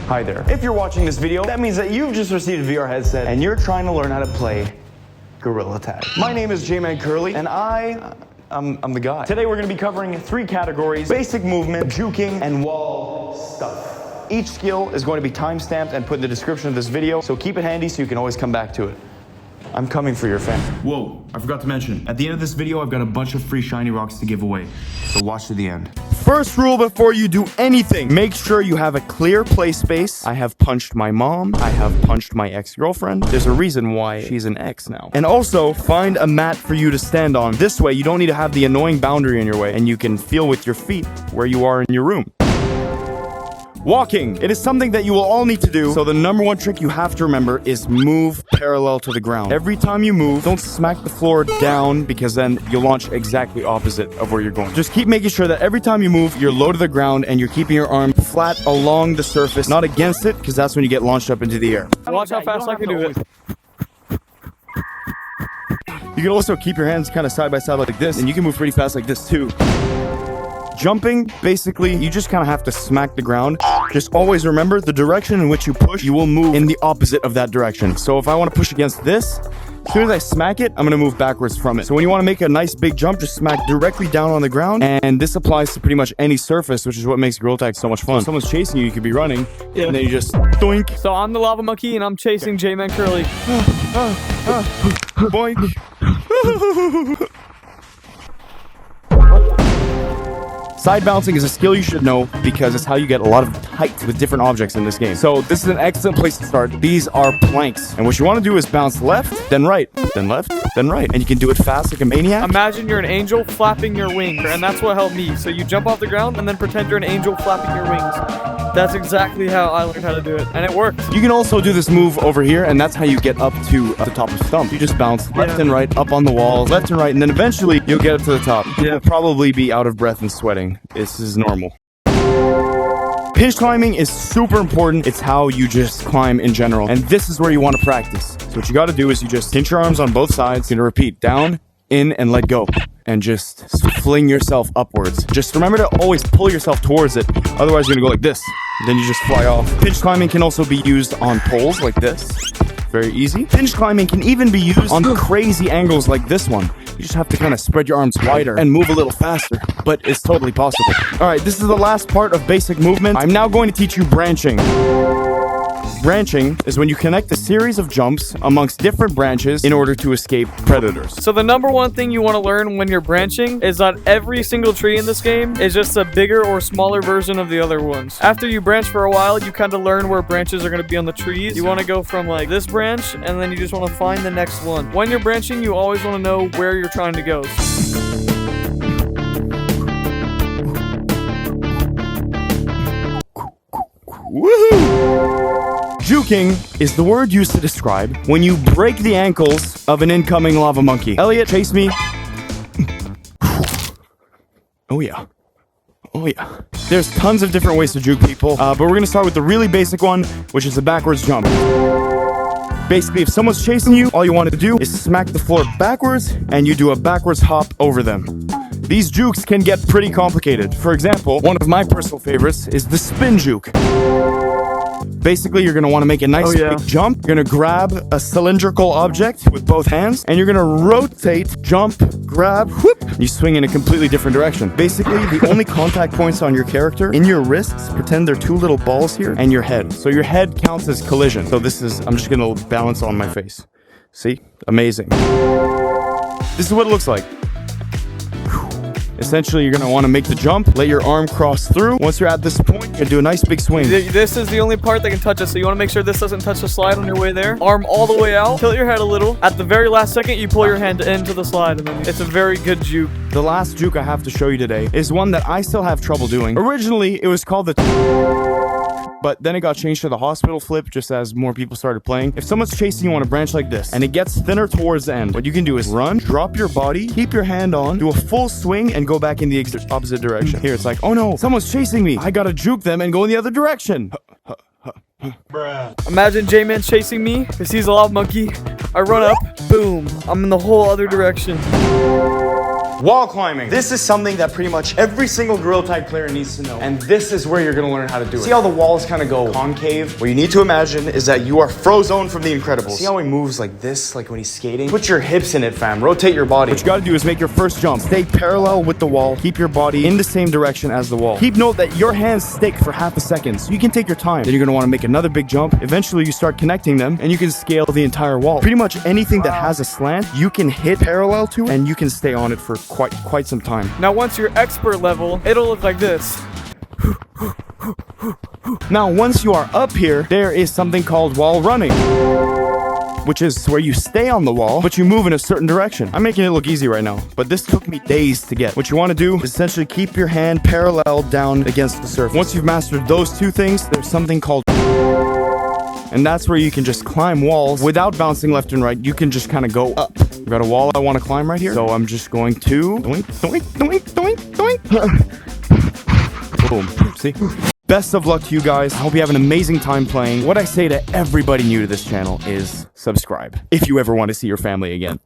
Hi there. If you're watching this video, that means that you've just received a VR headset and you're trying to learn how to play Gorilla Tag. My name is jmancurly and I'm the guy. Today we're going to be covering 3 categories: basic movement, juking, and wall stuff. Each skill is going to be time-stamped and put in the description of this video, so keep it handy so you can always come back to it. I'm coming for your fan. Whoa, I forgot to mention, at the end of this video, I've got a bunch of free shiny rocks to give away, so watch to the end. First rule before you do anything, make sure you have a clear play space. I have punched my mom. I have punched my ex-girlfriend. There's a reason why she's an ex now. And also, find a mat for you to stand on. This way, you don't need to have the annoying boundary in your way, and you can feel with your feet where you are in your room. Walking. It is something that you will all need to do, so the number 1 trick you have to remember is move parallel to the ground. Every time you move, don't smack the floor down, because then you'll launch exactly opposite of where you're going. Just keep making sure that every time you move, you're low to the ground and you're keeping your arm flat along the surface, not against it, because that's when you get launched up into the air. Watch how fast I can do it. You can also keep your hands kind of side by side like this, and you can move pretty fast like this too. Jumping, basically, you just kind of have to smack the ground. Just always remember, the direction in which you push, you will move in the opposite of that direction. So if I want to push against this, as soon as I smack it, I'm going to move backwards from it. So when you want to make a nice big jump, just smack directly down on the ground. And this applies to pretty much any surface, which is what makes Gorilla Tag so much fun. If someone's chasing you, you could be running, and then you just doink. So I'm the lava monkey, and I'm chasing jmancurly. Boink. Side bouncing is a skill you should know because it's how you get a lot of height with different objects in this game. So this is an excellent place to start. These are planks. And what you want to do is bounce left, then right, then left, then right. And you can do it fast like a maniac. Imagine you're an angel flapping your wings, and that's what helped me. So you jump off the ground and then pretend you're an angel flapping your wings. That's exactly how I learned how to do it, and it worked. You can also do this move over here, and that's how you get up to the top of stump. You just bounce left and right, up on the walls, left and right, and then eventually you'll get up to the top. You'll probably be out of breath and sweating. This is normal. Pinch climbing is super important. It's how you just climb in general, and this is where you want to practice. So what you got to do is you just pinch your arms on both sides. You're going to repeat down, in, and let go. And just fling yourself upwards. Just remember to always pull yourself towards it. Otherwise, you're gonna go like this. Then you just fly off. Pinch climbing can also be used on poles like this. Very easy. Pinch climbing can even be used on crazy angles like this one. You just have to kind of spread your arms wider and move a little faster. But it's totally possible. Alright, this is the last part of basic movement. I'm now going to teach you branching. Branching is when you connect a series of jumps amongst different branches in order to escape predators. So the number 1 thing you want to learn when you're branching is that every single tree in this game is just a bigger or smaller version of the other ones. After you branch for a while, you kind of learn where branches are going to be on the trees. You want to go from like this branch, and then you just want to find the next one. When you're branching, you always want to know where you're trying to go. Woohoo! Juking is the word used to describe when you break the ankles of an incoming lava monkey. Elliot, chase me. Oh yeah. Oh yeah. There's tons of different ways to juke people, but we're gonna start with the really basic one, which is the backwards jump. Basically, if someone's chasing you, all you want to do is smack the floor backwards, and you do a backwards hop over them. These jukes can get pretty complicated. For example, one of my personal favorites is the spin juke. Basically, you're going to want to make a nice big jump. You're going to grab a cylindrical object with both hands, and you're going to rotate, jump, grab, whoop, and you swing in a completely different direction. Basically, the only contact points on your character, in your wrists, pretend they're 2 little balls here, and your head. So your head counts as collision. So this is, I'm just going to balance on my face. See? Amazing. This is what it looks like. Essentially, you're going to want to make the jump, let your arm cross through. Once you're at this point, you're going to do a nice big swing. This is the only part that can touch it, so you want to make sure this doesn't touch the slide on your way there. Arm all the way out, tilt your head a little. At the very last second, you pull your hand into the slide, and then it's a very good juke. The last juke I have to show you today is one that I still have trouble doing. Originally, it was called the... But then it got changed to the hospital flip just as more people started playing. If someone's chasing you on a branch like this, and it gets thinner towards the end, what you can do is run, drop your body, keep your hand on, do a full swing, and go back in the opposite direction. Here, it's like, oh no, someone's chasing me. I gotta juke them and go in the other direction. Bruh. Imagine J-Man chasing me, because he's a lava monkey. I run up, boom, I'm in the whole other direction. Wall climbing. This is something that pretty much every single Gorilla Tag player needs to know. And this is where you're gonna learn how to do it. See how the walls kind of go concave? What you need to imagine is that you are Frozone from The Incredibles. See how he moves like this, like when he's skating? Put your hips in it, fam. Rotate your body. What you gotta do is make your first jump. Stay parallel with the wall. Keep your body in the same direction as the wall. Keep note that your hands stick for half a second, so you can take your time. Then you're gonna wanna make another big jump. Eventually you start connecting them, and you can scale the entire wall. Pretty much anything that has a slant, you can hit parallel to, and you can stay on it for quite some time. Now once you're expert level, it'll look like this. Now, once you are up here, there is something called wall running, which is where you stay on the wall, but you move in a certain direction. I'm making it look easy right now, but this took me days to get. What you want to do is essentially keep your hand parallel down against the surface. Once you've mastered those two things, there's something called, and that's where you can just climb walls without bouncing left and right. You can just kind of go up. I've got a wall I want to climb right here, so I'm just going to doink, doink, doink, doink, doink. Boom. See? Best of luck to you guys. I hope you have an amazing time playing. What I say to everybody new to this channel is subscribe if you ever want to see your family again.